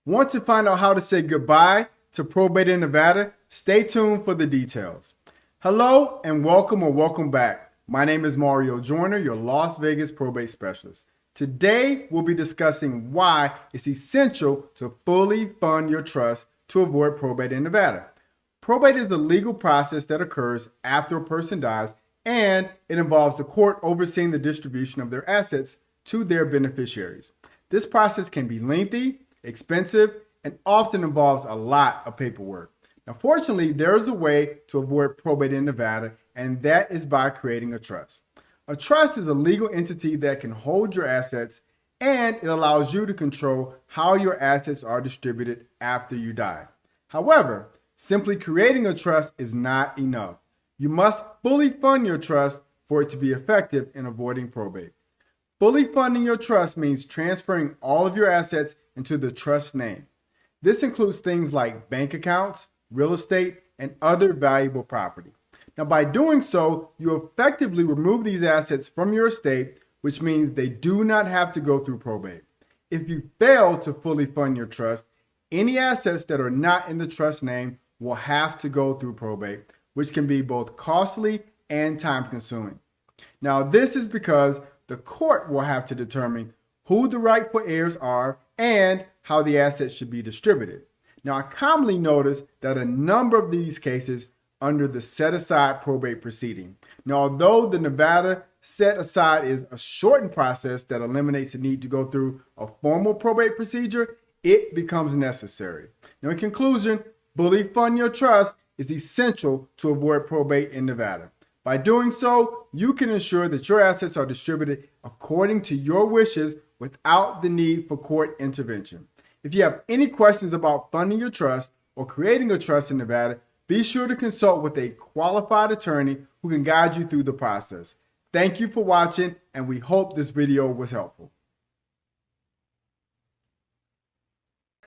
Want to find out how to say goodbye to probate in Nevada? Stay tuned for the details. Hello and welcome back. My name is Mario Joyner, your Las Vegas probate specialist. Today, we'll be discussing why it's essential to fully fund your trust to avoid probate in Nevada. Probate is a legal process that occurs after a person dies, and it involves the court overseeing the distribution of their assets to their beneficiaries. This process can be lengthy, expensive, and often involves a lot of paperwork. Now, fortunately, there is a way to avoid probate in Nevada, and that is by creating a trust. A trust is a legal entity that can hold your assets, and it allows you to control how your assets are distributed after you die. However, simply creating a trust is not enough. You must fully fund your trust for it to be effective in avoiding probate. Fully funding your trust means transferring all of your assets into the trust name. This includes things like bank accounts, real estate, and other valuable property. Now, by doing so, you effectively remove these assets from your estate, which means they do not have to go through probate. If you fail to fully fund your trust, any assets that are not in the trust name will have to go through probate, which can be both costly and time-consuming. Now, this is because the court will have to determine who the rightful heirs are and how the assets should be distributed. Now, I commonly notice that a number of these cases under the set-aside probate proceeding. Now, although the Nevada set-aside is a shortened process that eliminates the need to go through a formal probate procedure, it becomes necessary. Now, in conclusion, fully fund your trust is essential to avoid probate in Nevada. By doing so, you can ensure that your assets are distributed according to your wishes without the need for court intervention. If you have any questions about funding your trust or creating a trust in Nevada, be sure to consult with a qualified attorney who can guide you through the process. Thank you for watching, and we hope this video was helpful.